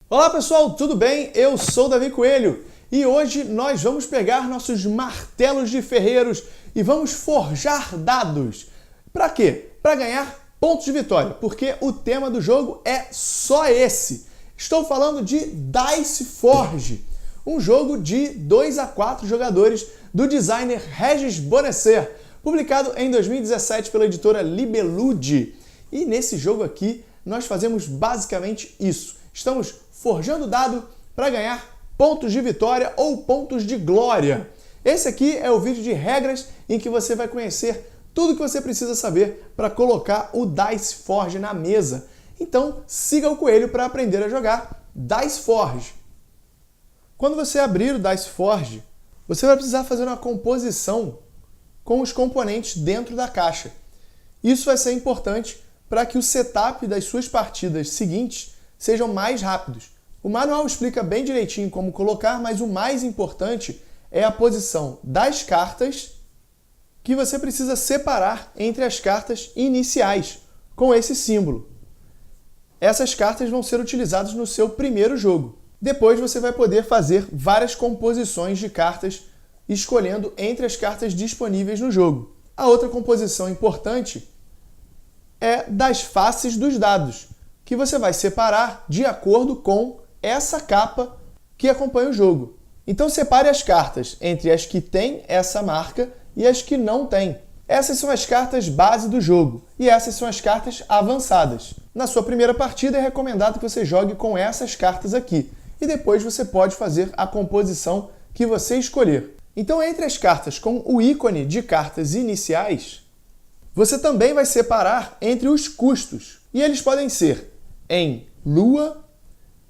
Olá pessoal, tudo bem? Eu sou o Davi Coelho e hoje nós vamos pegar nossos martelos de ferreiros e vamos forjar dados. Para quê? Para ganhar pontos de vitória, porque o tema do jogo é só esse. Estou falando de Dice Forge, um jogo de 2 a 4 jogadores do designer Regis Bonesser, publicado em 2017 pela editora Libelude. E nesse jogo aqui nós fazemos basicamente isso. Estamos forjando dado para ganhar pontos de vitória ou pontos de glória. Esse aqui é o vídeo de regras em que você vai conhecer tudo o que você precisa saber para colocar o Dice Forge na mesa. Então siga o coelho para aprender a jogar Dice Forge. Quando você abrir o Dice Forge, você vai precisar fazer uma composição com os componentes dentro da caixa. Isso vai ser importante para que o setup das suas partidas seguintes sejam mais rápidos. O manual explica bem direitinho como colocar, mas o mais importante é a posição das cartas que você precisa separar entre as cartas iniciais, com esse símbolo. Essas cartas vão ser utilizadas no seu primeiro jogo. Depois você vai poder fazer várias composições de cartas, escolhendo entre as cartas disponíveis no jogo. A outra composição importante é das faces dos dados, que você vai separar de acordo com essa capa que acompanha o jogo. Então separe as cartas entre as que têm essa marca e as que não têm. Essas são as cartas base do jogo e essas são as cartas avançadas. Na sua primeira partida é recomendado que você jogue com essas cartas aqui e depois você pode fazer a composição que você escolher. Então entre as cartas com o ícone de cartas iniciais, você também vai separar entre os custos e eles podem ser em Lua,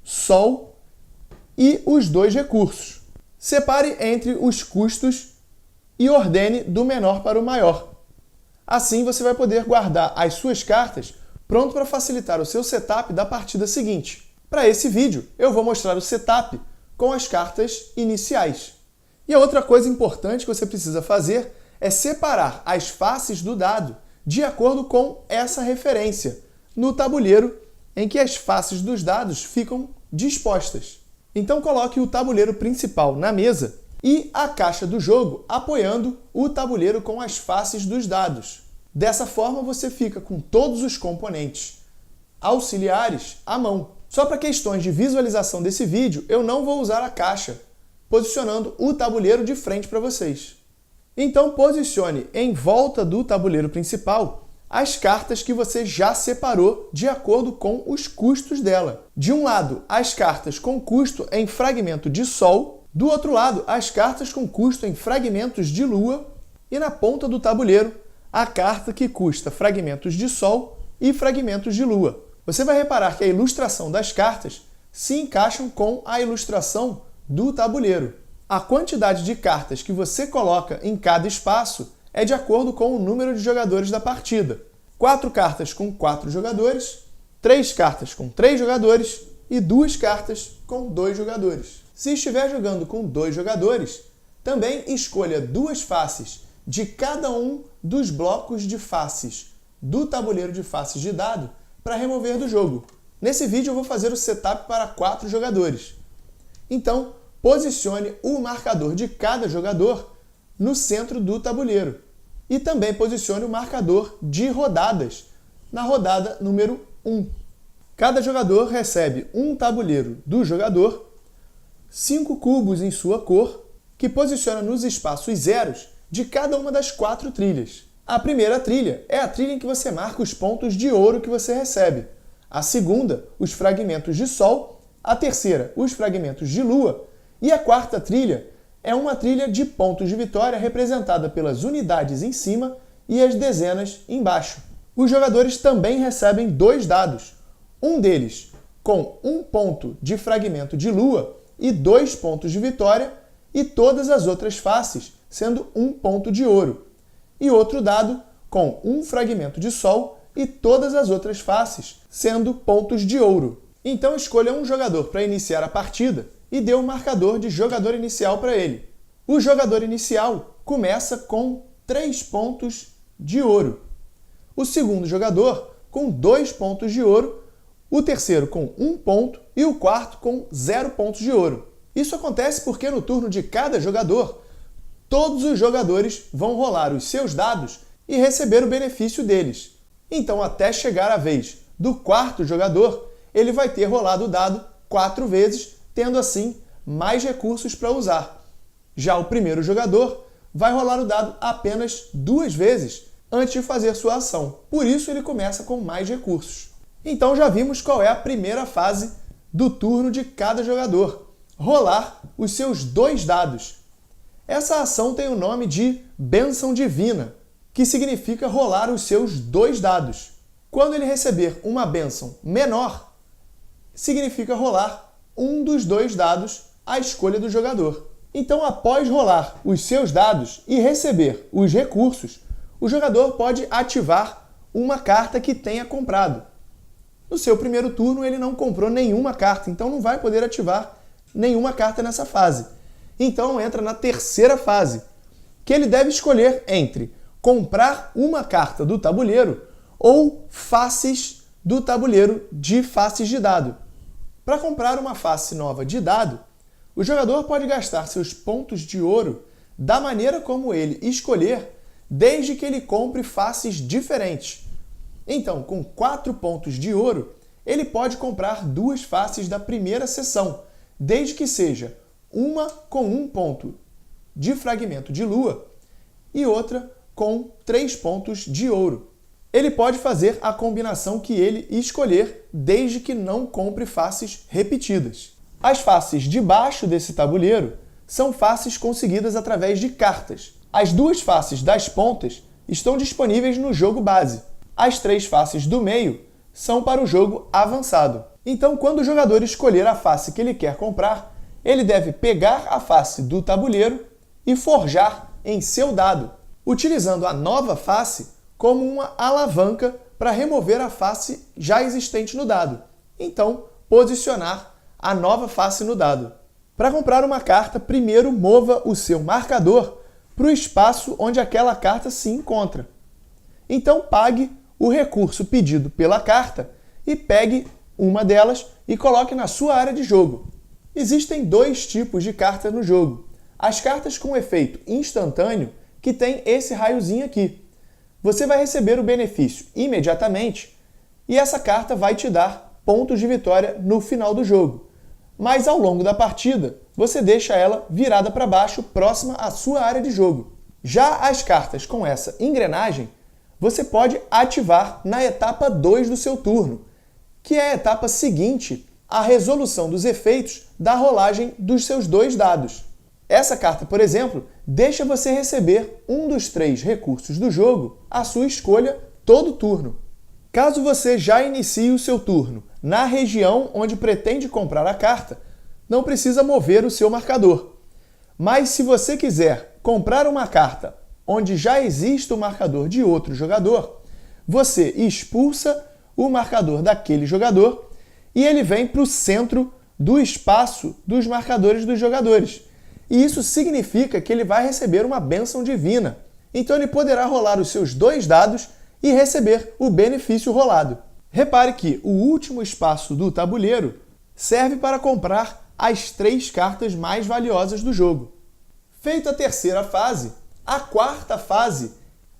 Sol e os dois recursos. Separe entre os custos e ordene do menor para o maior. Assim você vai poder guardar as suas cartas pronto para facilitar o seu setup da partida seguinte. Para esse vídeo eu vou mostrar o setup com as cartas iniciais. E a outra coisa importante que você precisa fazer é separar as faces do dado de acordo com essa referência no tabuleiro em que as faces dos dados ficam dispostas. Então coloque o tabuleiro principal na mesa e a caixa do jogo apoiando o tabuleiro com as faces dos dados. Dessa forma você fica com todos os componentes auxiliares à mão. Só para questões de visualização desse vídeo, eu não vou usar a caixa, posicionando o tabuleiro de frente para vocês. Então posicione em volta do tabuleiro principal as cartas que você já separou de acordo com os custos dela. De um lado, as cartas com custo em fragmento de Sol, do outro lado, as cartas com custo em fragmentos de Lua, e na ponta do tabuleiro, a carta que custa fragmentos de Sol e fragmentos de Lua. Você vai reparar que a ilustração das cartas se encaixam com a ilustração do tabuleiro. A quantidade de cartas que você coloca em cada espaço é de acordo com o número de jogadores da partida. 4 cartas com 4 jogadores, 3 cartas com 3 jogadores e 2 cartas com 2 jogadores. Se estiver jogando com 2 jogadores, também escolha 2 faces de cada um dos blocos de faces do tabuleiro de faces de dado para remover do jogo. Nesse vídeo eu vou fazer o setup para 4 jogadores. Então, posicione o marcador de cada jogador no centro do tabuleiro. E também posicione o marcador de rodadas na rodada número 1. Cada jogador recebe um tabuleiro do jogador, 5 cubos em sua cor, que posiciona nos espaços zeros de cada uma das 4 trilhas. A primeira trilha é a trilha em que você marca os pontos de ouro que você recebe. A segunda, os fragmentos de Sol. A terceira, os fragmentos de Lua. E a quarta trilha é uma trilha de pontos de vitória representada pelas unidades em cima e as dezenas embaixo. Os jogadores também recebem 2 dados, um deles com 1 ponto de fragmento de Lua e 2 pontos de vitória, e todas as outras faces sendo 1 ponto de ouro, e outro dado com 1 fragmento de Sol e todas as outras faces sendo pontos de ouro. Então escolha um jogador para iniciar a partida e dê um marcador de jogador inicial para ele. O jogador inicial começa com 3 pontos de ouro. O segundo jogador com 2 pontos de ouro. o terceiro com 1 ponto e o quarto com 0 pontos de ouro. Isso acontece porque no turno de cada jogador, todos os jogadores vão rolar os seus dados e receber o benefício deles. Então, até chegar a vez do quarto jogador, ele vai ter rolado o dado 4 vezes, tendo assim mais recursos para usar. Já o primeiro jogador vai rolar o dado apenas 2 vezes antes de fazer sua ação. Por isso ele começa com mais recursos. Então já vimos qual é a primeira fase do turno de cada jogador: rolar os seus 2 dados. Essa ação tem o nome de Bênção Divina, que significa rolar os seus 2 dados. Quando ele receber uma bênção menor, significa rolar um dos 2 dados à escolha do jogador. Então, após rolar os seus dados e receber os recursos, o jogador pode ativar uma carta que tenha comprado. No seu primeiro turno, ele não comprou nenhuma carta, então não vai poder ativar nenhuma carta nessa fase. Então, entra na terceira fase, que ele deve escolher entre comprar uma carta do tabuleiro ou faces do tabuleiro de faces de dado. Para comprar uma face nova de dado, o jogador pode gastar seus pontos de ouro da maneira como ele escolher, desde que ele compre faces diferentes. Então, com 4 pontos de ouro, ele pode comprar 2 faces da primeira seção, desde que seja uma com 1 ponto de fragmento de lua e outra com 3 pontos de ouro. Ele pode fazer a combinação que ele escolher, desde que não compre faces repetidas. As faces de baixo desse tabuleiro são faces conseguidas através de cartas. As 2 faces das pontas estão disponíveis no jogo base. As 3 faces do meio são para o jogo avançado. Então, quando o jogador escolher a face que ele quer comprar, ele deve pegar a face do tabuleiro e forjar em seu dado, utilizando a nova face como uma alavanca para remover a face já existente no dado. Então, posicionar a nova face no dado. Para comprar uma carta, primeiro mova o seu marcador para o espaço onde aquela carta se encontra. Então, pague o recurso pedido pela carta e pegue uma delas e coloque na sua área de jogo. Existem 2 tipos de cartas no jogo. As cartas com efeito instantâneo, que tem esse raiozinho aqui. Você vai receber o benefício imediatamente e essa carta vai te dar pontos de vitória no final do jogo. Mas ao longo da partida, você deixa ela virada para baixo, próxima à sua área de jogo. Já as cartas com essa engrenagem, você pode ativar na etapa 2 do seu turno, que é a etapa seguinte à resolução dos efeitos da rolagem dos seus 2 dados. Essa carta, por exemplo, deixa você receber um dos 3 recursos do jogo à sua escolha todo turno. Caso você já inicie o seu turno na região onde pretende comprar a carta, não precisa mover o seu marcador. Mas se você quiser comprar uma carta onde já existe o marcador de outro jogador, você expulsa o marcador daquele jogador e ele vem para o centro do espaço dos marcadores dos jogadores. E isso significa que ele vai receber uma bênção divina. Então ele poderá rolar os seus 2 dados e receber o benefício rolado. Repare que o último espaço do tabuleiro serve para comprar as 3 cartas mais valiosas do jogo. Feita a terceira fase, a quarta fase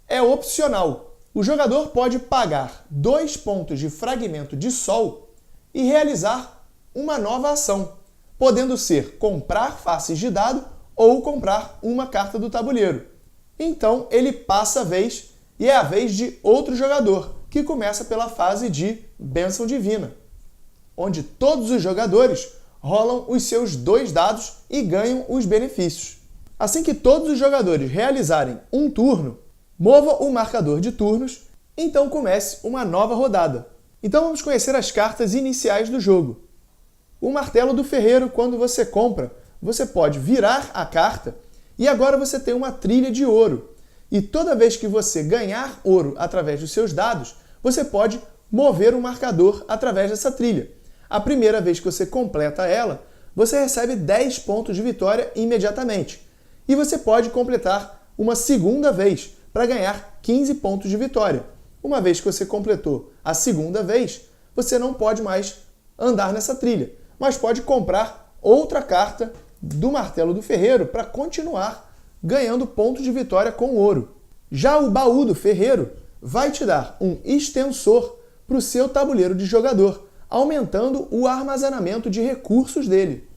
é opcional. O jogador pode pagar 2 pontos de fragmento de sol e realizar uma nova ação, podendo ser comprar faces de dado ou comprar uma carta do tabuleiro. Então ele passa a vez e é a vez de outro jogador, que começa pela fase de Bênção Divina, onde todos os jogadores rolam os seus 2 dados e ganham os benefícios. Assim que todos os jogadores realizarem um turno, mova o marcador de turnos, então comece uma nova rodada. Então vamos conhecer as cartas iniciais do jogo. O martelo do ferreiro, quando você compra, você pode virar a carta e agora você tem uma trilha de ouro. E toda vez que você ganhar ouro através dos seus dados, você pode mover um marcador através dessa trilha. A primeira vez que você completa ela, você recebe 10 pontos de vitória imediatamente. E você pode completar uma segunda vez para ganhar 15 pontos de vitória. Uma vez que você completou a segunda vez, você não pode mais andar nessa trilha, mas pode comprar outra carta do Martelo do Ferreiro para continuar ganhando pontos de vitória com ouro. Já o Baú do Ferreiro vai te dar um extensor para o seu tabuleiro de jogador, aumentando o armazenamento de recursos dele.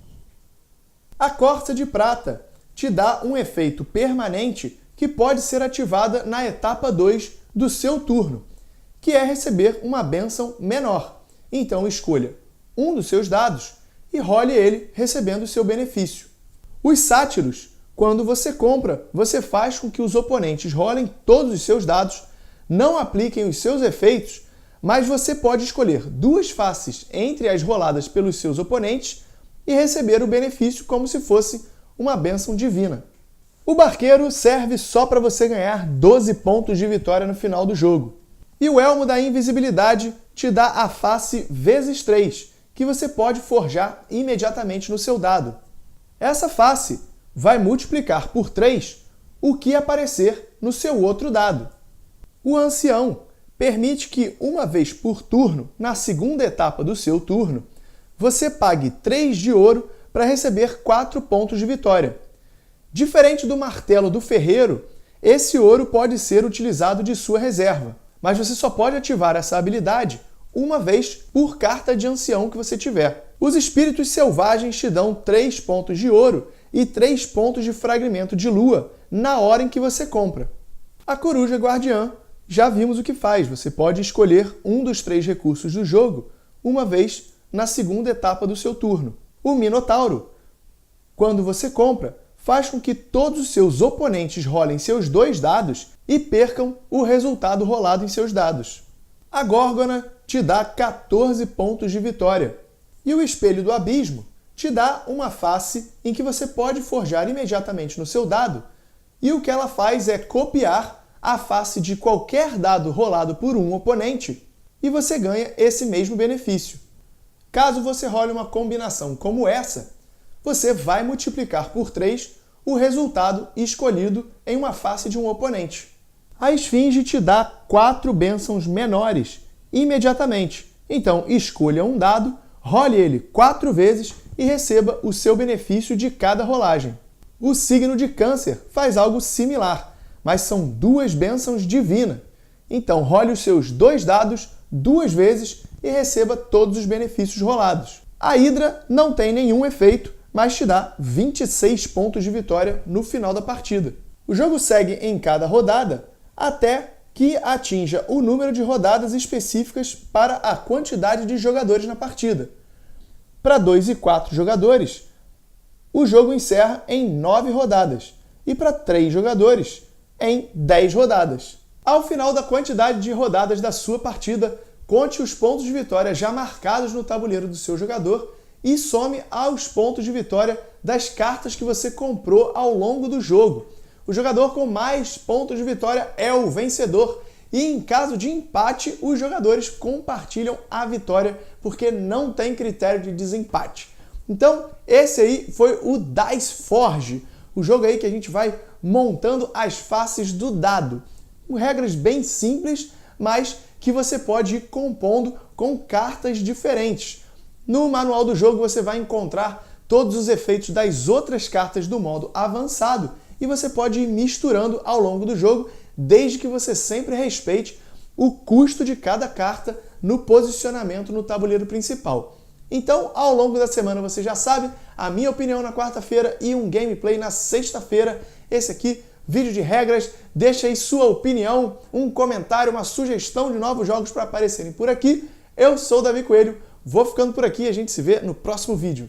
A Corça de Prata te dá um efeito permanente que pode ser ativada na etapa 2 do seu turno, que é receber uma bênção menor. Então escolha um dos seus dados e role ele recebendo o seu benefício. Os Sátiros, quando você compra, você faz com que os oponentes rolem todos os seus dados, não apliquem os seus efeitos, mas você pode escolher duas faces entre as roladas pelos seus oponentes e receber o benefício como se fosse uma bênção divina. O Barqueiro serve só para você ganhar 12 pontos de vitória no final do jogo. E o Elmo da Invisibilidade te dá a face vezes 3, que você pode forjar imediatamente no seu dado. Essa face vai multiplicar por 3 o que aparecer no seu outro dado. O Ancião permite que, uma vez por turno, na segunda etapa do seu turno, você pague 3 de ouro para receber 4 pontos de vitória. Diferente do Martelo do Ferreiro, esse ouro pode ser utilizado de sua reserva, mas você só pode ativar essa habilidade uma vez por carta de ancião que você tiver. Os Espíritos Selvagens te dão 3 pontos de ouro e 3 pontos de fragmento de lua na hora em que você compra. A Coruja Guardiã, já vimos o que faz, você pode escolher um dos 3 recursos do jogo uma vez na segunda etapa do seu turno. O Minotauro, quando você compra, faz com que todos os seus oponentes rolem seus 2 dados e percam o resultado rolado em seus dados. A Górgona te dá 14 pontos de vitória. E o Espelho do Abismo te dá uma face em que você pode forjar imediatamente no seu dado, e o que ela faz é copiar a face de qualquer dado rolado por um oponente, e você ganha esse mesmo benefício. Caso você role uma combinação como essa, você vai multiplicar por 3 o resultado escolhido em uma face de um oponente. A Esfinge te dá 4 bênçãos menores imediatamente. Então, escolha um dado, role ele 4 vezes e receba o seu benefício de cada rolagem. O signo de Câncer faz algo similar, mas são 2 bênçãos divinas. Então, role os seus 2 dados 2 vezes e receba todos os benefícios rolados. A Hidra não tem nenhum efeito, mas te dá 26 pontos de vitória no final da partida. O jogo segue em cada rodada até que atinja o número de rodadas específicas para a quantidade de jogadores na partida. Para 2 e 4 jogadores, o jogo encerra em 9 rodadas, e para 3 jogadores, em 10 rodadas. Ao final da quantidade de rodadas da sua partida, conte os pontos de vitória já marcados no tabuleiro do seu jogador e some aos pontos de vitória das cartas que você comprou ao longo do jogo. O jogador com mais pontos de vitória é o vencedor, e em caso de empate, os jogadores compartilham a vitória, porque não tem critério de desempate. Então, esse aí foi o Dice Forge, o jogo aí que a gente vai montando as faces do dado. Com regras bem simples, mas que você pode ir compondo com cartas diferentes. No manual do jogo você vai encontrar todos os efeitos das outras cartas do modo avançado, e você pode ir misturando ao longo do jogo, desde que você sempre respeite o custo de cada carta no posicionamento no tabuleiro principal. Então, ao longo da semana você já sabe, a minha opinião na quarta-feira e um gameplay na sexta-feira. Esse aqui, vídeo de regras, deixa aí sua opinião, um comentário, uma sugestão de novos jogos para aparecerem por aqui. Eu sou o Davi Coelho, vou ficando por aqui e a gente se vê no próximo vídeo.